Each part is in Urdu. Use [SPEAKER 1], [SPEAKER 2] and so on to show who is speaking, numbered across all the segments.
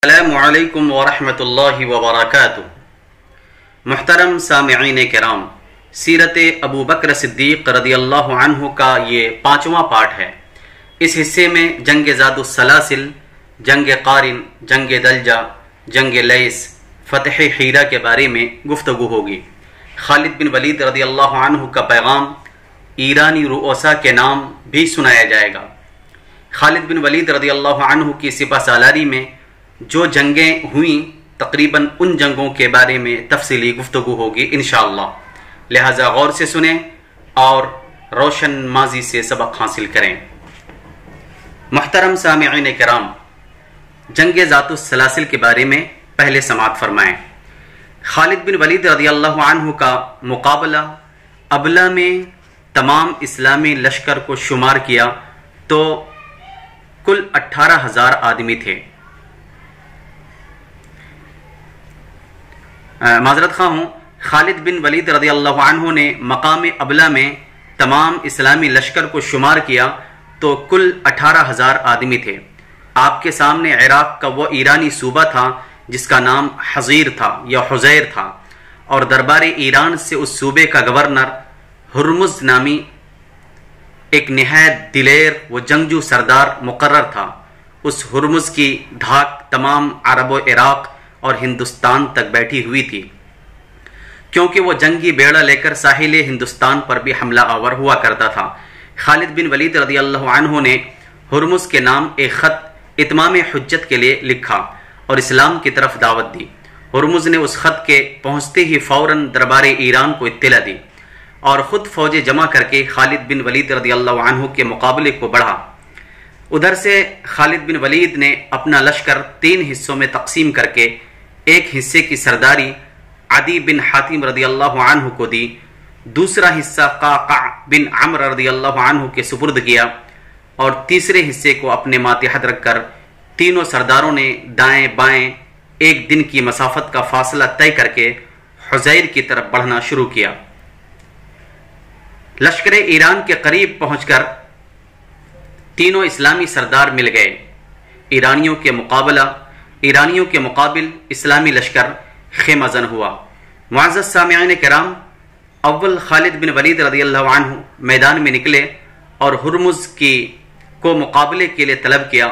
[SPEAKER 1] السلام علیکم ورحمۃ اللہ وبرکاتہ۔ محترم سامعین کرام، سیرت ابو بکر صدیق رضی اللہ عنہ کا یہ 5واں پارٹ ہے۔ اس حصے میں جنگ ذات السلاسل، جنگ قارن، جنگ دلجہ، جنگ لیس، فتح حیرہ کے بارے میں گفتگو ہوگی۔ خالد بن ولید رضی اللہ عنہ کا پیغام ایرانی رؤسا کے نام بھی سنایا جائے گا۔ خالد بن ولید رضی اللہ عنہ کی سپہ سالاری میں جو جنگیں ہوئیں، تقریباً ان جنگوں کے بارے میں تفصیلی گفتگو ہوگی انشاءاللہ، لہذا غور سے سنیں اور روشن ماضی سے سبق حاصل کریں۔ محترم سامعین کرام، جنگ ذات السلاسل کے بارے میں پہلے سماعت فرمائیں۔ خالد بن ولید رضی اللہ عنہ کا مقابلہ ابلا میں تمام اسلامی لشکر کو شمار کیا تو کل 18,000 آدمی تھے۔ معذرت خواہ ہوں، خالد بن ولید رضی اللہ عنہ نے مقام ابلا میں تمام اسلامی لشکر کو شمار کیا تو کل 18,000 آدمی تھے۔ آپ کے سامنے عراق کا وہ ایرانی صوبہ تھا جس کا نام حزیر تھا یا حزیر تھا، اور دربار ایران سے اس صوبے کا گورنر ہرمز نامی ایک نہایت دلیر و جنگجو سردار مقرر تھا۔ اس ہرمز کی دھاک تمام عرب و عراق اور ہندوستان تک بیٹھی ہوئی تھی، کیونکہ وہ جنگی بیڑا لے کر ساحل ہندوستان پر بھی حملہ آور ہوا کرتا تھا۔ خالد بن ولید رضی اللہ عنہ نے ہرمز کے نام ایک خط اتمام حجت کے لیے لکھا اور اسلام کی طرف دعوت دی۔ ہرمز نے اس خط کے پہنچتے ہی فوراً دربار ایران کو اطلاع دی اور خود فوجیں جمع کر کے خالد بن ولید رضی اللہ عنہ کے مقابلے کو بڑھا۔ ادھر سے خالد بن ولید نے اپنا لشکر 3 حصوں میں تقسیم کر کے ایک حصے کی سرداری عدی بن حاتم رضی اللہ عنہ کو دی، دوسرا حصہ قعقاع بن عمرو رضی اللہ عنہ کے سپرد کیا، اور تیسرے حصے کو اپنے ماتحت رکھ کر تینوں سرداروں نے دائیں بائیں 1 دن کی مسافت کا فاصلہ طے کر کے حزیر کی طرف بڑھنا شروع کیا۔ لشکر ایران کے قریب پہنچ کر تینوں اسلامی سردار مل گئے۔ ایرانیوں کے مقابل اسلامی لشکر خیمہ زن ہوا۔ معزز سامعین کرام، اول خالد بن ولید رضی اللہ عنہ میدان میں نکلے اور ہرمز کو مقابلے کے لیے طلب کیا۔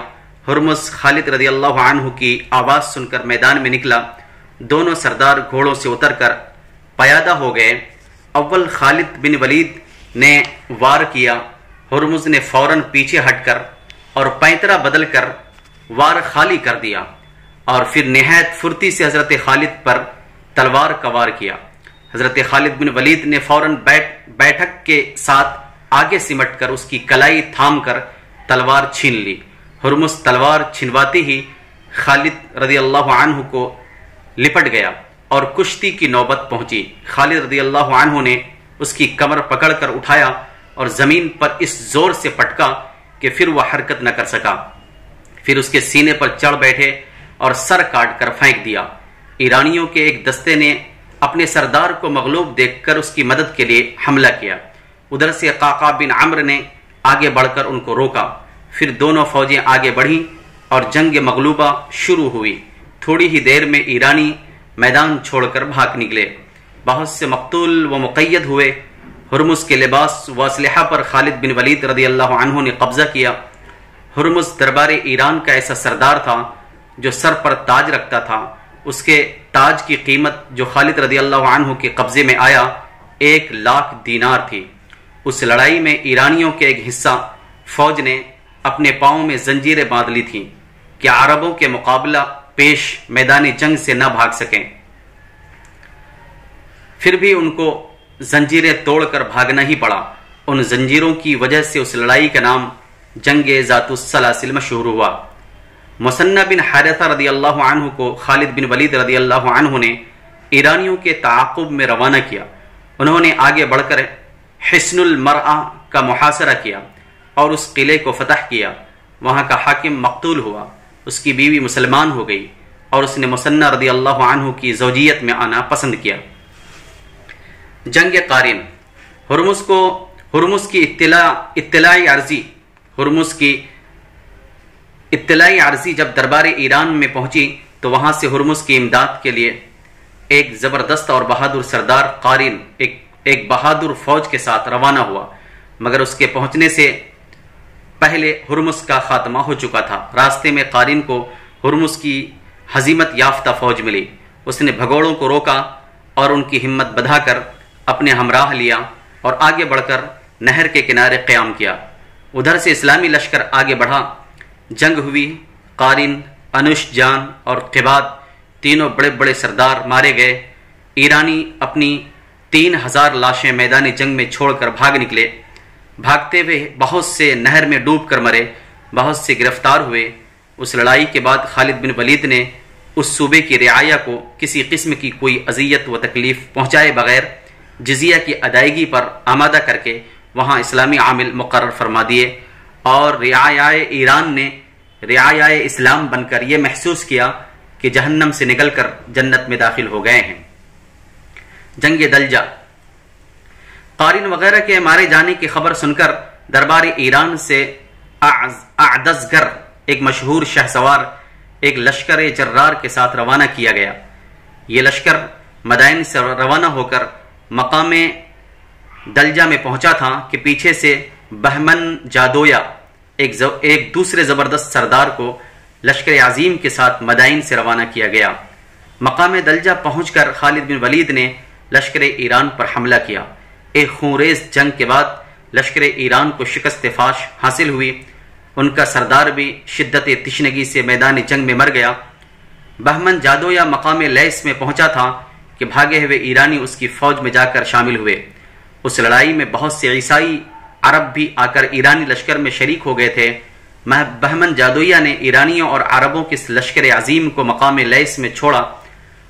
[SPEAKER 1] ہرمز خالد رضی اللہ عنہ کی آواز سن کر میدان میں نکلا۔ دونوں سردار گھوڑوں سے اتر کر پیادہ ہو گئے۔ اول خالد بن ولید نے وار کیا، ہرمز نے فوراً پیچھے ہٹ کر اور پینترا بدل کر وار خالی کر دیا، اور پھر نہایت پھرتی سے حضرت خالد پر تلوار کا وار کیا۔ حضرت خالد بن ولید نے فوراً بیٹھک کے ساتھ آگے سمٹ کر اس کی کلائی تھام کر تلوار چھین لی۔ ہرمز تلوار چھنواتے ہی خالد رضی اللہ عنہ کو لپٹ گیا اور کشتی کی نوبت پہنچی۔ خالد رضی اللہ عنہ نے اس کی کمر پکڑ کر اٹھایا اور زمین پر اس زور سے پٹکا کہ پھر وہ حرکت نہ کر سکا۔ پھر اس کے سینے پر چڑھ بیٹھے اور سر کاٹ کر پھینک دیا۔ ایرانیوں کے ایک دستے نے اپنے سردار کو مغلوب دیکھ کر اس کی مدد کے لیے حملہ کیا۔ ادھر سے قعقاع بن عمرو نے آگے بڑھ کر ان کو روکا۔ پھر دونوں فوجیں آگے بڑھیں اور جنگ مغلوبہ شروع ہوئی۔ تھوڑی ہی دیر میں ایرانی میدان چھوڑ کر بھاگ نکلے۔ بہت سے مقتول و مقید ہوئے۔ ہرمز کے لباس و اسلحہ پر خالد بن ولید رضی اللہ عنہ نے قبضہ کیا۔ ہرمز دربار ایران کا ایسا سردار تھا جو سر پر تاج رکھتا تھا۔ اس کے تاج کی قیمت جو خالد رضی اللہ عنہ کے قبضے میں آیا 1,00,000 دینار تھی۔ اس لڑائی میں ایرانیوں کے ایک حصہ فوج نے اپنے پاؤں میں زنجیریں باندھ لی تھیں کہ عربوں کے مقابلہ پیش میدان جنگ سے نہ بھاگ سکیں۔ پھر بھی ان کو زنجیریں توڑ کر بھاگنا ہی پڑا۔ ان زنجیروں کی وجہ سے اس لڑائی کا نام جنگ ذات السلاسل مشہور ہوا۔ مثنى بن حارثہ رضی اللہ عنہ کو خالد بن ولید رضی اللہ عنہ نے ایرانیوں کے تعاقب میں روانہ کیا۔ انہوں نے آگے بڑھ کر حصن المرأہ کا محاصرہ کیا اور اس قلعے کو فتح کیا۔ وہاں کا حاکم مقتول ہوا، اس کی بیوی مسلمان ہو گئی اور اس نے مثنى رضی اللہ عنہ کی زوجیت میں آنا پسند کیا۔ جنگ قارن، ہرمز کی اطلاع عرضی، ہرمز کی اطلاعی عرضی جب دربار ایران میں پہنچی تو وہاں سے ہرمز کی امداد کے لیے ایک زبردست اور بہادر سردار قارن ایک بہادر فوج کے ساتھ روانہ ہوا، مگر اس کے پہنچنے سے پہلے ہرمز کا خاتمہ ہو چکا تھا۔ راستے میں قارن کو ہرمز کی ہزیمت یافتہ فوج ملی۔ اس نے بھگوڑوں کو روکا اور ان کی ہمت بڑھا کر اپنے ہمراہ لیا اور آگے بڑھ کر نہر کے کنارے قیام کیا۔ ادھر سے اسلامی لشکر آگے بڑھا، جنگ ہوئی۔ قارن، انوش جان اور قباد تینوں بڑے بڑے سردار مارے گئے۔ ایرانی اپنی 3000 لاشیں میدان جنگ میں چھوڑ کر بھاگ نکلے۔ بھاگتے ہوئے بہت سے نہر میں ڈوب کر مرے، بہت سے گرفتار ہوئے۔ اس لڑائی کے بعد خالد بن ولید نے اس صوبے کی رعایا کو کسی قسم کی کوئی اذیت و تکلیف پہنچائے بغیر جزیہ کی ادائیگی پر آمادہ کر کے وہاں اسلامی عامل مقرر فرما دیے، اور رعایائے ایران نے رعایائے اسلام بن کر یہ محسوس کیا کہ جہنم سے نکل کر جنت میں داخل ہو گئے ہیں۔ جنگ دلجہ، قارن وغیرہ کے مارے جانے کی خبر سن کر دربار ایران سے اعدزگر ایک مشہور شہسوار ایک لشکر جرار کے ساتھ روانہ کیا گیا۔ یہ لشکر مدائن سے روانہ ہو کر مقام دلجہ میں پہنچا تھا کہ پیچھے سے بہمن جادویا ایک دوسرے زبردست سردار کو لشکر عظیم کے ساتھ مدائن سے روانہ کیا گیا۔ مقام دلجہ پہنچ کر خالد بن ولید نے لشکر ایران پر حملہ کیا۔ ایک خونریز جنگ کے بعد لشکر ایران کو شکست فاش حاصل ہوئی۔ ان کا سردار بھی شدت تشنگی سے میدان جنگ میں مر گیا۔ بہمن جادویا مقام لیس میں پہنچا تھا کہ بھاگے ہوئے ایرانی اس کی فوج میں جا کر شامل ہوئے۔ اس لڑائی میں بہت سے عیسائی عرب بھی آ کر ایرانی لشکر میں شریک ہو گئے تھے۔ بہمن جادویا نے ایرانیوں اور عربوں کے لشکر عظیم کو مقام لیس میں چھوڑا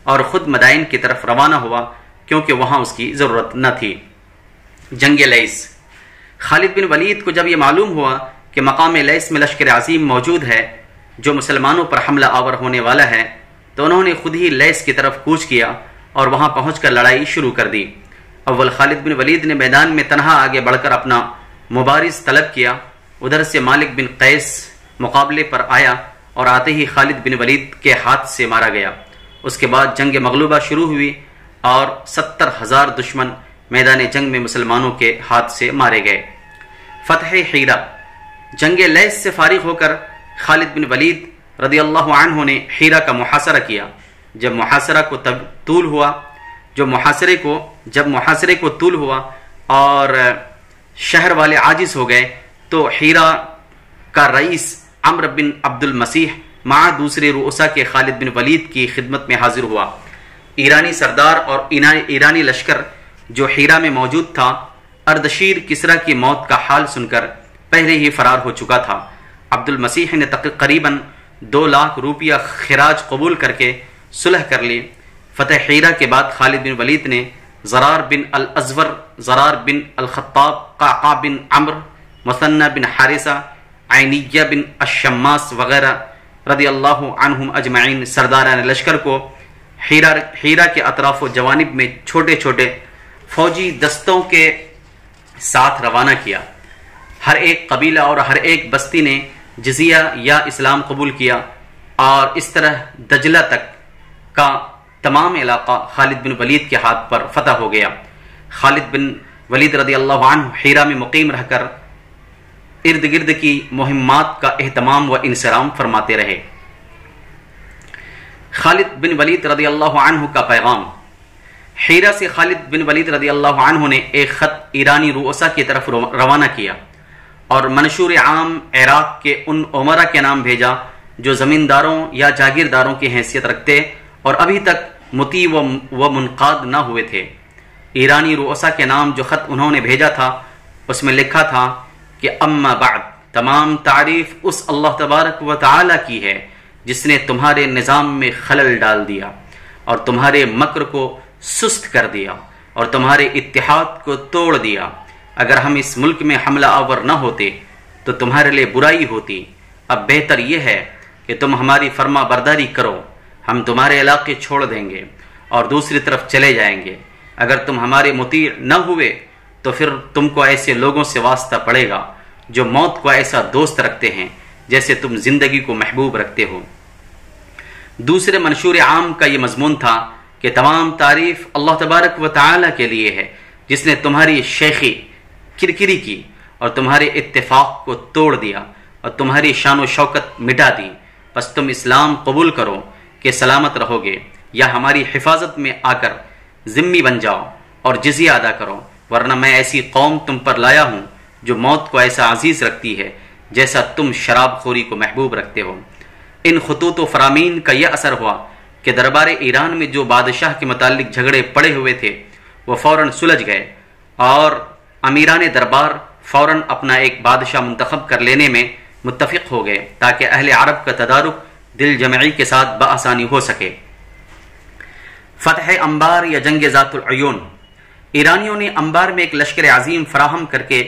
[SPEAKER 1] اور خود مدائن کی طرف روانہ ہوا، کیونکہ وہاں اس کی ضرورت نہ تھی۔ جنگ لیس، خالد بن ولید کو جب یہ معلوم ہوا کہ مقام لیس میں لشکر عظیم موجود ہے جو مسلمانوں پر حملہ آور ہونے والا ہے، تو انہوں نے خود ہی لیس کی طرف کوچ کیا اور وہاں پہنچ کر لڑائی شروع کر دی۔ اول خالد بن ولید نے میدان میں تنہا آگے بڑھ کر اپنا مبارز طلب کیا۔ ادھر سے مالک بن قیس مقابلے پر آیا اور آتے ہی خالد بن ولید کے ہاتھ سے مارا گیا۔ اس کے بعد جنگ مغلوبہ شروع ہوئی اور 70,000 دشمن میدان جنگ میں مسلمانوں کے ہاتھ سے مارے گئے۔ فتح حیرہ، جنگ لیس سے فارغ ہو کر خالد بن ولید رضی اللہ عنہ نے حیرہ کا محاصرہ کیا۔ جب محاصرے کو طول ہوا اور شہر والے عاجز ہو گئے تو حیرہ کا رئیس عمرو بن عبد المسیح مع دوسرے رؤسا کے خالد بن ولید کی خدمت میں حاضر ہوا۔ ایرانی سردار اور ایرانی لشکر جو حیرہ میں موجود تھا، اردشیر کسرا کی موت کا حال سن کر پہلے ہی فرار ہو چکا تھا۔ عبد المسیح نے تقریباً 2 لاکھ روپیہ خراج قبول کر کے صلح کر لی۔ فتح حیرہ کے بعد خالد بن ولید نے زرار بن الازور، زرار بن الخطاب، قعقاع بن عمرو، مثنى بن حارثہ، عینیہ بن الشماس وغیرہ رضی اللہ عنہم اجمعین سرداران لشکر کو حیرہ کے اطراف و جوانب میں چھوٹے چھوٹے فوجی دستوں کے ساتھ روانہ کیا۔ ہر ایک قبیلہ اور ہر ایک بستی نے جزیہ یا اسلام قبول کیا، اور اس طرح دجلہ تک کا تمام علاقہ خالد بن ولید کے ہاتھ پر فتح ہو گیا۔ خالد بن ولید رضی اللہ عنہ حیرہ میں مقیم رہ کر ارد گرد کی مہمات کا اہتمام و انصرام فرماتے رہے۔ خالد بن ولید رضی اللہ عنہ کا پیغام۔ حیرہ سے خالد بن ولید رضی اللہ عنہ نے ایک خط ایرانی رؤسا کی طرف روانہ کیا اور منشور عام عراق کے ان عمرا کے نام بھیجا جو زمینداروں یا جاگیرداروں کی حیثیت رکھتے اور ابھی تک مطیع و منقاد نہ ہوئے تھے۔ ایرانی رؤسا کے نام جو خط انہوں نے بھیجا تھا اس میں لکھا تھا کہ اما بعد، تمام تعریف اس اللہ تبارک و تعالی کی ہے جس نے تمہارے نظام میں خلل ڈال دیا اور تمہارے مکر کو سست کر دیا اور تمہارے اتحاد کو توڑ دیا۔ اگر ہم اس ملک میں حملہ آور نہ ہوتے تو تمہارے لیے برائی ہوتی۔ اب بہتر یہ ہے کہ تم ہماری فرما برداری کرو، ہم تمہارے علاقے چھوڑ دیں گے اور دوسری طرف چلے جائیں گے۔ اگر تم ہمارے مطیع نہ ہوئے تو پھر تم کو ایسے لوگوں سے واسطہ پڑے گا جو موت کو ایسا دوست رکھتے ہیں جیسے تم زندگی کو محبوب رکھتے ہو۔ دوسرے منشور عام کا یہ مضمون تھا کہ تمام تعریف اللہ تبارک و تعالی کے لیے ہے، جس نے تمہاری شیخی کرکری کی اور تمہارے اتفاق کو توڑ دیا اور تمہاری شان و شوکت مٹا دی۔ پس تم اسلام قبول کرو کہ سلامت رہو گے، یا ہماری حفاظت میں آ کر ذمہ بن جاؤ اور جزیہ ادا کرو، ورنہ میں ایسی قوم تم پر لایا ہوں جو موت کو ایسا عزیز رکھتی ہے جیسا تم شراب خوری کو محبوب رکھتے ہو۔ ان خطوط و فرامین کا یہ اثر ہوا کہ دربار ایران میں جو بادشاہ کے متعلق جھگڑے پڑے ہوئے تھے وہ فوراً سلجھ گئے، اور امیران دربار فوراً اپنا ایک بادشاہ منتخب کر لینے میں متفق ہو گئے تاکہ اہل عرب کا تدارک دل جمعی کے ساتھ بآسانی ہو سکے۔ فتح انبار یا جنگ ذات العیون۔ ایرانیوں نے انبار میں ایک لشکر عظیم فراہم کر کے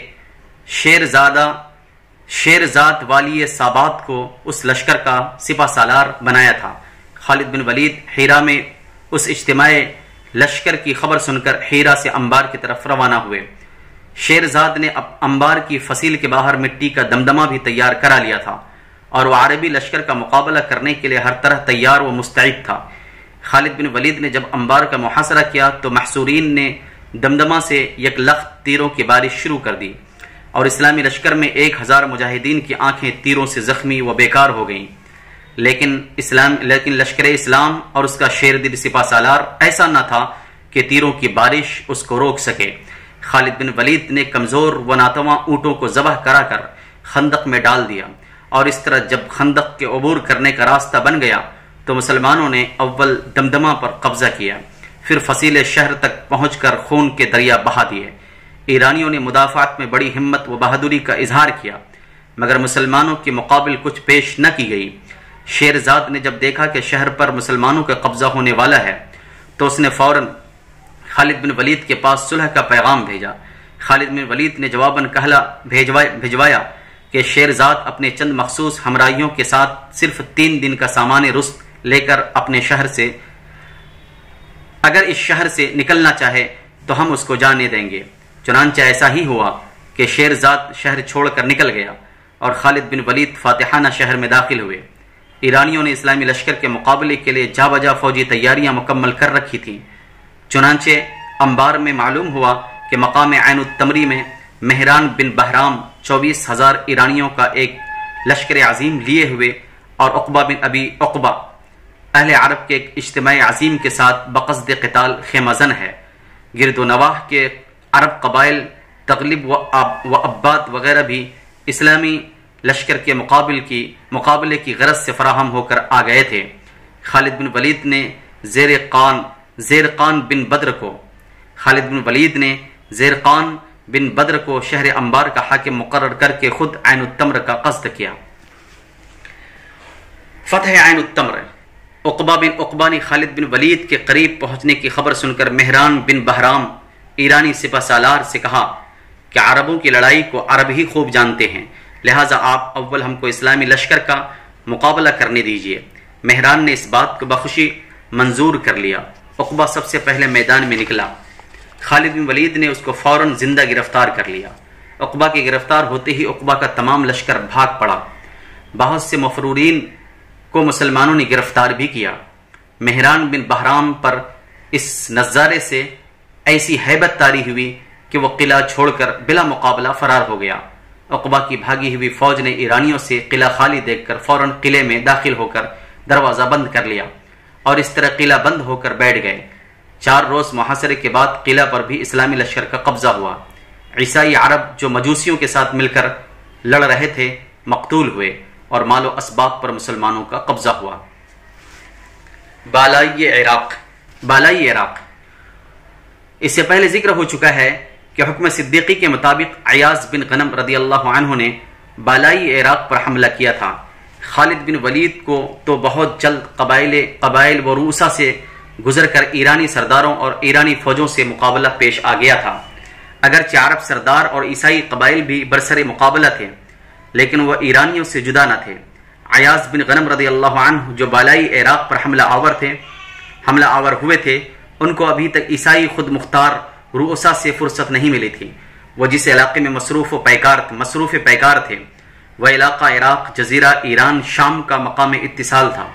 [SPEAKER 1] شیرزاد والی سابات کو اس لشکر کا سپہ سالار بنایا تھا۔ خالد بن ولید حیرہ میں اس اجتماع لشکر کی خبر سن کر حیرہ سے انبار کی طرف روانہ ہوئے۔ شیرزاد نے انبار کی فصیل کے باہر مٹی کا دمدمہ بھی تیار کرا لیا تھا، اور وہ عربی لشکر کا مقابلہ کرنے کے لیے ہر طرح تیار و مستعد تھا۔ خالد بن ولید نے جب انبار کا محاصرہ کیا تو محصورین نے دمدمہ سے یک لخت تیروں کی بارش شروع کر دی، اور اسلامی لشکر میں 1000 مجاہدین کی آنکھیں تیروں سے زخمی و بیکار ہو گئیں۔ لیکن لشکر اسلام اور اس کا شیر دل سپہ سالار ایسا نہ تھا کہ تیروں کی بارش اس کو روک سکے۔ خالد بن ولید نے کمزور و ناتواں اونٹوں کو ذبح کرا کر خندق میں ڈال دیا، اور اس طرح جب خندق کے عبور کرنے کا راستہ بن گیا تو مسلمانوں نے اول دمدمہ پر قبضہ کیا، پھر فصیل شہر تک پہنچ کر خون کے دریا بہا دیے۔ ایرانیوں نے مدافعات میں بڑی ہمت و بہادری کا اظہار کیا، مگر مسلمانوں کے مقابل کچھ پیش نہ کی گئی۔ شیرزاد نے جب دیکھا کہ شہر پر مسلمانوں کا قبضہ ہونے والا ہے تو اس نے فوراً خالد بن ولید کے پاس صلح کا پیغام بھیجا۔ خالد بن ولید نے جواباً کہلا بھیجوایا کہ شیرزاد اپنے چند مخصوص ہمراہیوں کے ساتھ صرف 3 دن کا سامان رست لے کر اپنے شہر سے اگر اس شہر سے نکلنا چاہے تو ہم اس کو جانے دیں گے۔ چنانچہ ایسا ہی ہوا کہ شیرزاد شہر چھوڑ کر نکل گیا، اور خالد بن ولید فاتحانہ شہر میں داخل ہوئے۔ ایرانیوں نے اسلامی لشکر کے مقابلے کے لیے جا بجا فوجی تیاریاں مکمل کر رکھی تھیں۔ چنانچہ انبار میں معلوم ہوا کہ مقام عین التمری میں مہران بن بہرام 24,000 ایرانیوں کا ایک لشکر عظیم لیے ہوئے، اور عقبہ بن ابی عقبہ اہل عرب کے ایک اجتماع عظیم کے ساتھ بقصد قتال خیمہ زن ہے۔ گرد و نواح کے عرب قبائل تغلب و عباد وغیرہ بھی اسلامی لشکر کے مقابلے کی غرض سے فراہم ہو کر آ گئے تھے۔ خالد بن ولید نے زیرقان بن بدر کو شہر انبار کا حاکم مقرر کر کے خود عین التمر کا قصد کیا۔ فتح عین التمر۔ عقبہ بن عقبہ نے خالد بن ولید کے قریب پہنچنے کی خبر سن کر مہران بن بہرام ایرانی سپہ سالار سے کہا کہ عربوں کی لڑائی کو عرب ہی خوب جانتے ہیں، لہٰذا آپ اول ہم کو اسلامی لشکر کا مقابلہ کرنے دیجیے۔ مہران نے اس بات کو بخوشی منظور کر لیا۔ عقبہ سب سے پہلے میدان میں نکلا۔ خالد بن ولید نے اس کو فوراً زندہ گرفتار کر لیا۔ عقبہ کے گرفتار ہوتے ہی عقبہ کا تمام لشکر بھاگ پڑا۔ بہت سے مفرورین کو مسلمانوں نے گرفتار بھی کیا۔ مہران بن بہرام پر اس نظارے سے ایسی ہیبت طاری ہوئی کہ وہ قلعہ چھوڑ کر بلا مقابلہ فرار ہو گیا۔ عقبہ کی بھاگی ہوئی فوج نے ایرانیوں سے قلعہ خالی دیکھ کر فوراً قلعے میں داخل ہو کر دروازہ بند کر لیا، اور اس طرح قلعہ بند ہو کر بیٹھ گئے۔ 4 روز محاصرے کے بعد قلعہ پر بھی اسلامی لشکر کا قبضہ ہوا۔ عیسائی عرب جو مجوسیوں کے ساتھ مل کر لڑ رہے تھے مقتول ہوئے، اور مال و اسباب پر مسلمانوں کا قبضہ ہوا۔ بالائی عراق۔ اس سے پہلے ذکر ہو چکا ہے کہ حکم صدیقی کے مطابق عیاض بن غنم رضی اللہ عنہ نے بالائی عراق پر حملہ کیا تھا۔ خالد بن ولید کو تو بہت جلد قبائل و روسا سے گزر کر ایرانی سرداروں اور ایرانی فوجوں سے مقابلہ پیش آ گیا تھا۔ اگرچہ عرب سردار اور عیسائی قبائل بھی برسر مقابلہ تھے، لیکن وہ ایرانیوں سے جدا نہ تھے۔ عیاض بن غنم رضی اللہ عنہ جو بالائی عراق پر حملہ آور ہوئے تھے، ان کو ابھی تک عیسائی خود مختار رؤسا سے فرصت نہیں ملی تھی۔ وہ جس علاقے میں مصروف پیکار تھے، وہ علاقہ عراق، جزیرہ ایران، شام کا مقام اتصال تھا،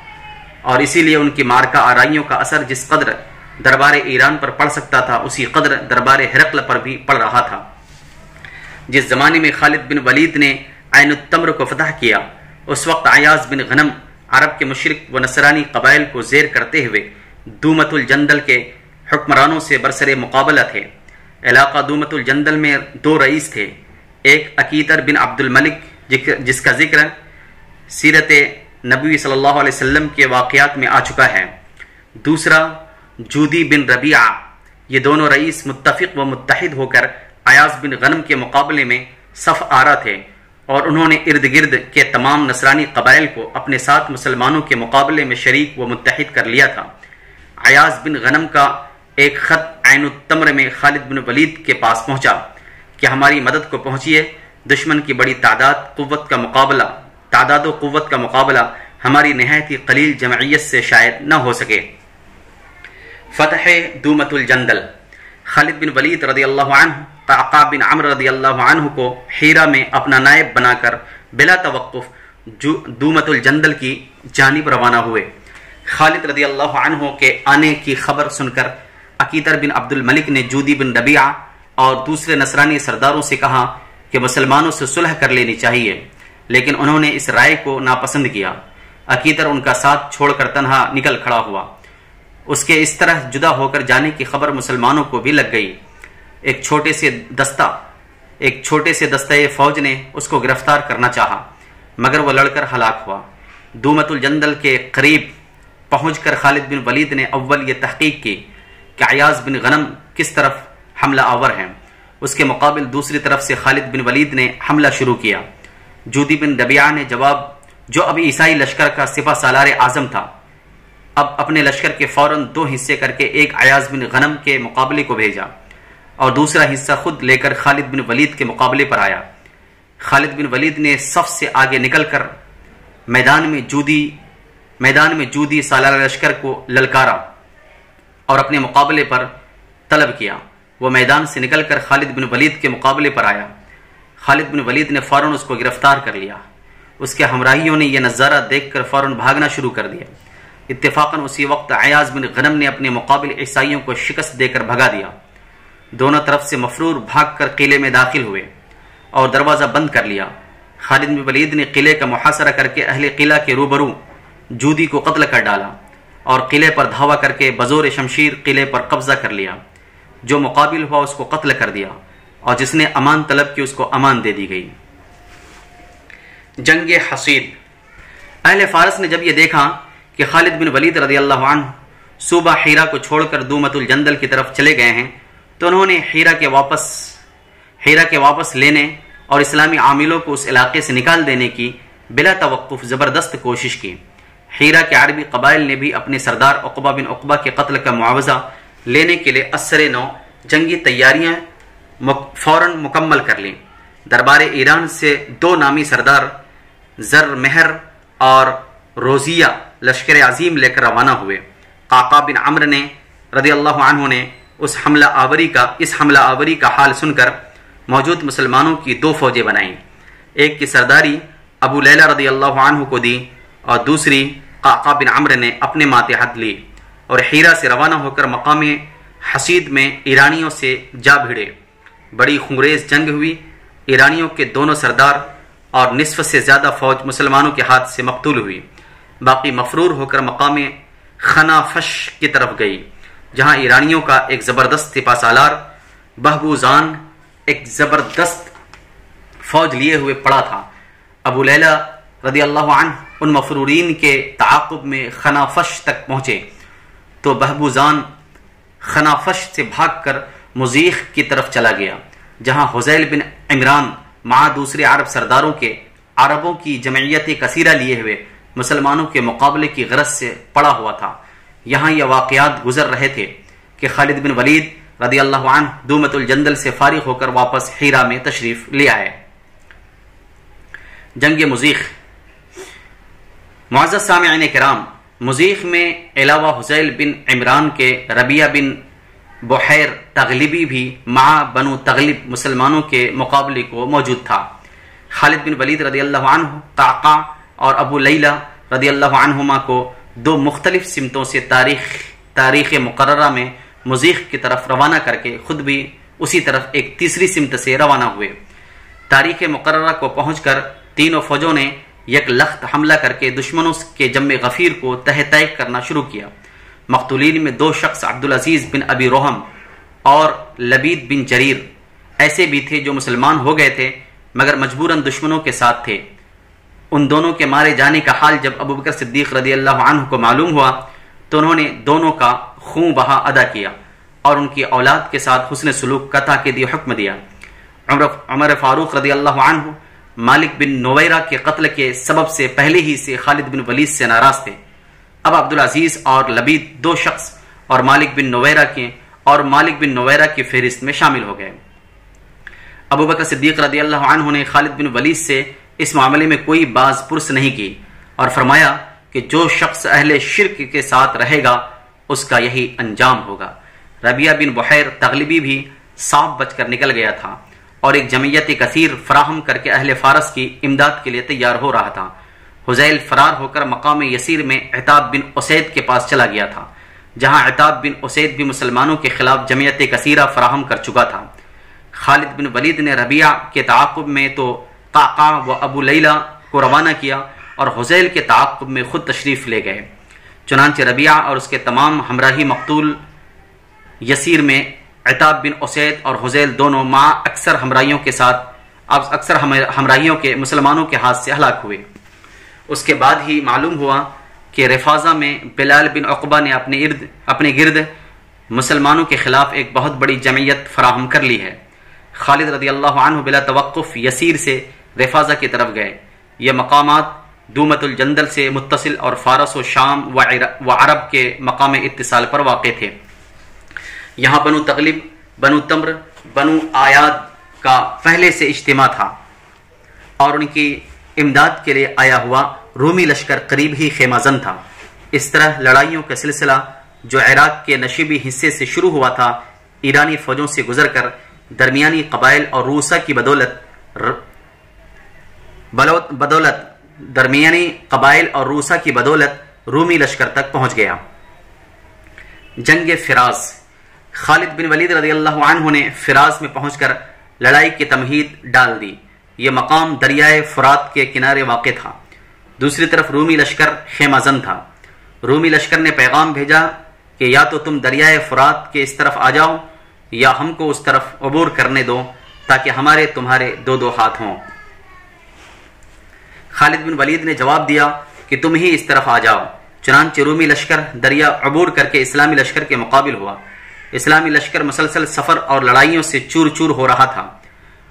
[SPEAKER 1] اور اسی لیے ان کی مارکہ آرائیوں کا اثر جس قدر دربار ایران پر پڑ سکتا تھا اسی قدر دربار ہرقل پر بھی پڑ رہا تھا۔ جس زمانے میں خالد بن ولید نے عین التمر کو فتح کیا، اس وقت عیاض بن غنم عرب کے مشرک و نصرانی قبائل کو زیر کرتے ہوئے دومت الجندل کے حکمرانوں سے برسر مقابلہ تھے۔ علاقہ دومت الجندل میں 2 رئیس تھے، ایک عقیتر بن عبد الملک جس کا ذکر سیرت نبی صلی اللہ علیہ وسلم کے واقعات میں آ چکا ہے، دوسرا جودی بن ربیعہ۔ یہ دونوں رئیس متفق و متحد ہو کر عیاض بن غنم کے مقابلے میں صف آرا تھے، اور انہوں نے ارد گرد کے تمام نصرانی قبائل کو اپنے ساتھ مسلمانوں کے مقابلے میں شریک و متحد کر لیا تھا۔ عیاض بن غنم کا ایک خط عین التمر میں خالد بن ولید کے پاس پہنچا کہ ہماری مدد کو پہنچیے، دشمن کی بڑی تعداد و قوت کا مقابلہ ہماری نہایت ہی قلیل جمعیت سے شاید نہ ہو سکے۔ فتح دومت الجندل۔ خالد بن ولید رضی اللہ عنہ قعقاع بن عمرو رضی اللہ عنہ کو حیرہ میں اپنا نائب بنا کر بلا توقف دومت الجندل کی جانب روانہ ہوئے۔ خالد رضی اللہ عنہ کے آنے کی خبر سن کر عقیتر بن عبد الملک نے جودی بن ربیعہ اور دوسرے نصرانی سرداروں سے کہا کہ مسلمانوں سے صلح کر لینی چاہیے، لیکن انہوں نے اس رائے کو ناپسند کیا۔ عقیتر ان کا ساتھ چھوڑ کر تنہا نکل کھڑا ہوا۔ اس کے اس طرح جدا ہو کر جانے کی خبر مسلمانوں کو بھی لگ گئی۔ ایک چھوٹے سے دستہ فوج نے اس کو گرفتار کرنا چاہا، مگر وہ لڑ کر ہلاک ہوا۔ دومت الجندل کے قریب پہنچ کر خالد بن ولید نے اول یہ تحقیق کی کہ عیاض بن غنم کس طرف حملہ آور ہیں۔ اس کے مقابل دوسری طرف سے خالد بن ولید نے حملہ شروع کیا۔ جودی بن ربیعہ نے جو اب عیسائی لشکر کا سپہ سالار اعظم تھا، اب اپنے لشکر کے فوراً 2 حصے کر کے ایک عیاض بن غنم کے مقابلے کو بھیجا اور دوسرا حصہ خود لے کر خالد بن ولید کے مقابلے پر آیا۔ خالد بن ولید نے صف سے آگے نکل کر میدان میں جودی سالار لشکر کو للکارا اور اپنے مقابلے پر طلب کیا۔ وہ میدان سے نکل کر خالد بن ولید کے مقابلے پر آیا۔ خالد بن ولید نے فوراً اس کو گرفتار کر لیا۔ اس کے ہمراہیوں نے یہ نظارہ دیکھ کر فوراً بھاگنا شروع کر دیا۔ اتفاقاً اسی وقت عیاض بن غنم نے اپنے مقابل عیسائیوں کو شکست دے کر بھگا دیا۔ دونوں طرف سے مفرور بھاگ کر قلعے میں داخل ہوئے اور دروازہ بند کر لیا۔ خالد بن ولید نے قلعے کا محاصرہ کر کے اہل قلعہ کے روبرو جودی کو قتل کر ڈالا اور قلعے پر دھاوا کر کے بزور شمشیر قلعے پر قبضہ کر لیا۔ جو مقابل ہوا اس کو قتل کر دیا اور جس نے امان طلب کی اس کو امان دے دی گئی۔ جنگ حصید۔ اہل فارس نے جب یہ دیکھا کہ خالد بن ولید رضی اللہ عنہ صوبہ حیرہ کو چھوڑ کر دومت الجندل کی طرف چلے گئے ہیں تو انہوں نے حیرہ کے واپس لینے اور اسلامی عاملوں کو اس علاقے سے نکال دینے کی بلا توقف زبردست کوشش کی۔ حیرہ کے عربی قبائل نے بھی اپنے سردار عقبہ بن عقبہ کے قتل کا معاوضہ لینے کے لیے اثر نو جنگی تیاریاں فوراً مکمل کر لیں۔ دربار ایران سے 2 نامی سردار زر مہر اور روزیہ لشکر عظیم لے کر روانہ ہوئے۔ قعقاع بن عمرو نے رضی اللہ عنہ نے اس حملہ آوری کا حال سن کر موجود مسلمانوں کی 2 فوجیں بنائیں۔ ایک کی سرداری ابو لیلہ رضی اللہ عنہ کو دی اور دوسری قعقاع بن عمرو نے اپنے ماتحت لی اور حیرہ سے روانہ ہو کر مقام حصید میں ایرانیوں سے جا بھیڑے۔ بڑی خونریز جنگ ہوئی۔ ایرانیوں کے دونوں سردار اور نصف سے زیادہ فوج مسلمانوں کے ہاتھ سے مقتول ہوئی۔ باقی مفرور ہو کر مقام خنافش کی طرف گئی، جہاں ایرانیوں کا ایک زبردست سپہ سالار بہبوزان ایک زبردست فوج لیے ہوئے پڑا تھا۔ ابو لیلہ رضی اللہ عنہ ان مفرورین کے تعاقب میں خنافش تک پہنچے تو بہبوزان خنافش سے بھاگ کر مزیخ کی طرف چلا گیا، جہاں حذیل بن عمران مع دوسرے عرب سرداروں کے عربوں کی جمعیت کثیرہ لیے ہوئے مسلمانوں کے مقابلے کی غرض سے پڑا ہوا تھا۔ یہاں یہ واقعات گزر رہے تھے کہ خالد بن ولید رضی اللہ عنہ دومت الجندل سے فارغ ہو کر واپس حیرہ میں تشریف لے آئے۔ جنگ مزیخ۔ معزز سامعین کرام، مزیخ میں علاوہ حذیل بن عمران کے ربیہ بن بحیر تغلبی بھی مع بنو تغلب مسلمانوں کے مقابلے کو موجود تھا۔ خالد بن ولید رضی اللہ عنہ قعقاع اور ابو لیلہ رضی اللہ عنہما کو دو مختلف سمتوں سے تاریخ مقررہ میں مضیق کی طرف روانہ کر کے خود بھی اسی طرف ایک تیسری سمت سے روانہ ہوئے۔ تاریخ مقررہ کو پہنچ کر تینوں فوجوں نے یک لخت حملہ کر کے دشمنوں کے جم غفیر کو تہہ تیک کرنا شروع کیا۔ مقتولین میں دو شخص عبدالعزیز بن ابی روحم اور لبید بن جریر ایسے بھی تھے جو مسلمان ہو گئے تھے مگر مجبوراً دشمنوں کے ساتھ تھے۔ ان دونوں کے مارے جانے کا حال جب ابوبکر صدیق رضی اللہ عنہ کو معلوم ہوا تو انہوں نے دونوں کا خون بہا ادا کیا اور ان کی اولاد کے ساتھ حسن سلوک کا تاکیدی حکم دیا۔ عمر فاروق رضی اللہ عنہ مالک بن نویرہ کے قتل کے سبب سے پہلے ہی سے خالد بن ولید سے ناراض تھے۔ اب عبدالعزیز اور لبید دو شخص اور مالک بن نویرہ کی فہرست میں شامل ہو گئے۔ ابوبکر صدیق رضی اللہ عنہ نے خالد بن ولید سے اس معاملے میں کوئی باز پرس نہیں کی اور فرمایا کہ جو شخص اہل شرک کے ساتھ رہے گا اس کا یہی انجام ہوگا۔ ربیعہ بن بحیر تغلبی بھی صاف بچ کر نکل گیا تھا اور ایک جمعیت کثیر فراہم کر کے اہل فارس کی امداد کے لیے تیار ہو رہا تھا۔ حذیل فرار ہو کر مقام یسیر میں عتاب بن اسید کے پاس چلا گیا تھا، جہاں عتاب بن اسید بھی مسلمانوں کے خلاف جمعیت کثیرہ فراہم کر چکا تھا۔ خالد بن ولید نے ربیعہ کے تعاقب میں تو قعقاع و ابو لیلہ کو روانہ کیا اور حذیل کے تعاقب میں خود تشریف لے گئے۔ چنانچہ ربیعہ اور اس کے تمام ہمراہی مقتول یسیر میں عتاب بن اسید اور حذیل دونوں مع اکثر ہمراہیوں کے مسلمانوں کے ہاتھ سے ہلاک ہوئے۔ اس کے بعد ہی معلوم ہوا کہ رفاضہ میں بلال بن عقبہ نے اپنے گرد مسلمانوں کے خلاف ایک بہت بڑی جمعیت فراہم کر لی ہے۔ خالد رضی اللہ عنہ بلا توقف یسیر سے رفاضہ کی طرف گئے۔ یہ مقامات دومت الجندل سے متصل اور فارس و شام و عرب کے مقام اتصال پر واقع تھے۔ یہاں بنو تغلب، بنو تمر، بنو آیاد کا پہلے سے اجتماع تھا اور ان کی امداد کے لیے آیا ہوا رومی لشکر قریب ہی خیمہ زن تھا۔ اس طرح لڑائیوں کا سلسلہ جو عراق کے نشیبی حصے سے شروع ہوا تھا ایرانی فوجوں سے گزر کر درمیانی قبائل اور روسا کی بدولت رومی لشکر تک پہنچ گیا۔ جنگ فراز، خالد بن ولید رضی اللہ عنہ نے فراز میں پہنچ کر لڑائی کی تمہید ڈال دی۔ یہ مقام دریائے فرات کے کنارے واقع تھا۔ دوسری طرف رومی لشکر خیمہ زن تھا۔ رومی لشکر نے پیغام بھیجا کہ یا تو تم دریائے فرات کے اس طرف آ جاؤ یا ہم کو اس طرف عبور کرنے دو تاکہ ہمارے تمہارے دو دو ہاتھ ہوں۔ خالد بن ولید نے جواب دیا کہ تم ہی اس طرف آ جاؤ۔ چنانچہ رومی لشکر دریا عبور کر کے اسلامی لشکر کے مقابل ہوا۔ اسلامی لشکر مسلسل سفر اور لڑائیوں سے چور چور ہو رہا تھا۔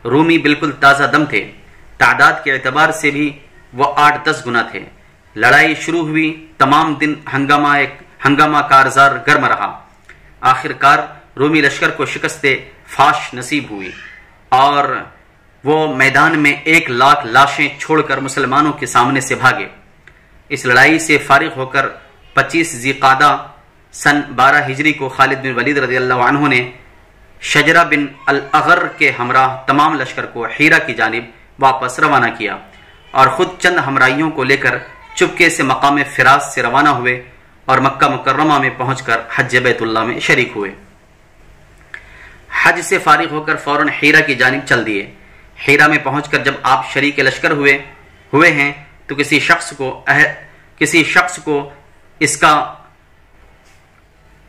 [SPEAKER 1] رومی بالکل تازہ دم تھے، تعداد کے اعتبار سے بھی وہ 8-10 گنا تھے۔ لڑائی شروع ہوئی، تمام دن ہنگامہ کارزار گرم رہا۔ آخر کار رومی لشکر کو شکست فاش نصیب ہوئی اور وہ میدان میں 1,00,000 لاشیں چھوڑ کر مسلمانوں کے سامنے سے بھاگے۔ اس لڑائی سے فارغ ہو کر 25 ذی قعدہ سن 12 ہجری کو خالد بن ولید رضی اللہ عنہ نے شجرہ بن الاغر کے ہمراہ تمام لشکر کو حیرہ کی جانب واپس روانہ کیا اور خود چند ہمراہیوں کو لے کر چپکے سے مقام فراز سے روانہ ہوئے اور مکہ مکرمہ میں پہنچ کر حج بیت اللہ میں شریک ہوئے۔ حج سے فارغ ہو کر فوراً حیرہ کی جانب چل دیے۔ حیرہ میں پہنچ کر جب آپ شریک لشکر ہوئے ہیں تو کسی شخص کو اس کا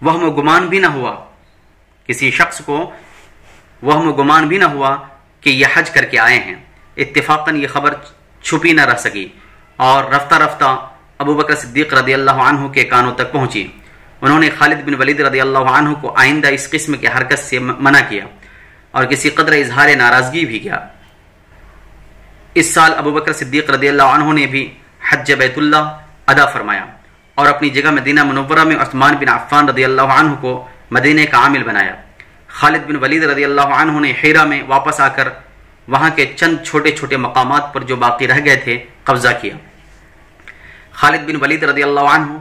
[SPEAKER 1] وہم و گمان بھی نہ ہوا کہ یہ حج کر کے آئے ہیں۔ اتفاقاً یہ خبر چھپی نہ رہ سکی اور رفتہ رفتہ ابوبکر صدیق رضی اللہ عنہ کے کانوں تک پہنچی۔ انہوں نے خالد بن ولید رضی اللہ عنہ کو آئندہ اس قسم کی حرکت سے منع کیا اور کسی قدر اظہار ناراضگی بھی کیا۔ اس سال ابوبکر صدیق رضی اللہ عنہ نے بھی حج بیت اللہ ادا فرمایا اور اپنی جگہ مدینہ منورہ میں عثمان بن عفان رضی اللہ عنہ کو مدینے کا عامل بنایا۔ خالد بن ولید رضی اللہ عنہ نے حیرہ میں واپس آ کر وہاں کے چند چھوٹے چھوٹے مقامات پر جو باقی رہ گئے تھے قبضہ کیا۔ خالد بن ولید رضی اللہ عنہ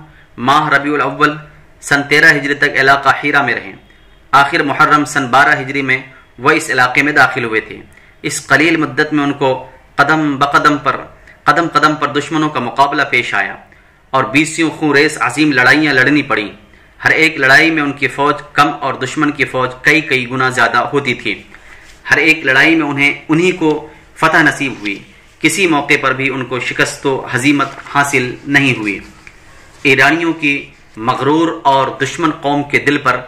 [SPEAKER 1] ماہ ربیع الاول سن 13 ہجری تک علاقہ حیرہ میں رہے۔ آخر محرم سن 12 ہجری میں وہ اس علاقے میں داخل ہوئے تھے۔ اس قلیل مدت میں ان کو قدم قدم پر دشمنوں کا مقابلہ پیش آیا اور 20 خون ریز عظیم لڑائیاں لڑنی پڑیں۔ ہر ایک لڑائی میں ان کی فوج کم اور دشمن کی فوج کئی گنا زیادہ ہوتی تھی۔ ہر ایک لڑائی میں انہی کو فتح نصیب ہوئی، کسی موقع پر بھی ان کو شکست و ہزیمت حاصل نہیں ہوئی۔ ایرانیوں کی مغرور اور دشمن قوم کے دل پر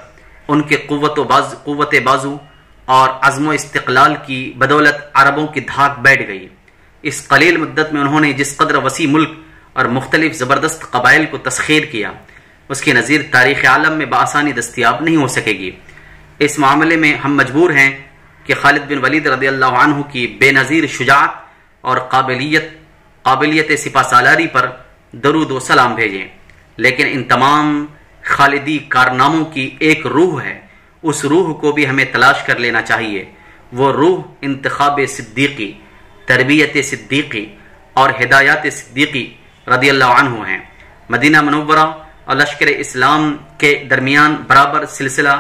[SPEAKER 1] ان کے قوت بازو اور عزم و استقلال کی بدولت عربوں کی دھاک بیٹھ گئی۔ اس قلیل مدت میں انہوں نے جس قدر وسیع ملک اور مختلف زبردست قبائل کو تسخیر کیا، اس کی نظیر تاریخ عالم میں بآسانی دستیاب نہیں ہو سکے گی۔ اس معاملے میں ہم مجبور ہیں کہ خالد بن ولید رضی اللہ عنہ کی بے نظیر شجاعت اور قابلیت سپہ سالاری پر درود و سلام بھیجیں، لیکن ان تمام خالدی کارناموں کی ایک روح ہے، اس روح کو بھی ہمیں تلاش کر لینا چاہیے۔ وہ روح انتخاب صدیقی، تربیت صدیقی اور ہدایات صدیقی رضی اللہ عنہ ہیں۔ مدینہ منورہ اور لشکر اسلام کے درمیان برابر سلسلہ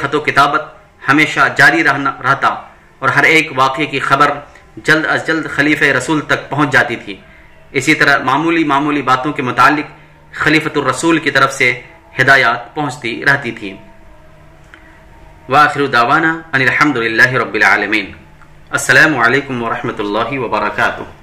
[SPEAKER 1] خط و کتابت ہمیشہ جاری رہتا اور ہر ایک واقعے کی خبر جلد از جلد خلیفہ رسول تک پہنچ جاتی تھی۔ اسی طرح معمولی باتوں کے متعلق خلیفۃ الرسول کی طرف سے ہدایات پہنچتی رہتی تھی۔ وآخر دعوانا ان الحمد للہ رب العالمین۔ السلام علیکم ورحمۃ اللہ وبرکاتہ۔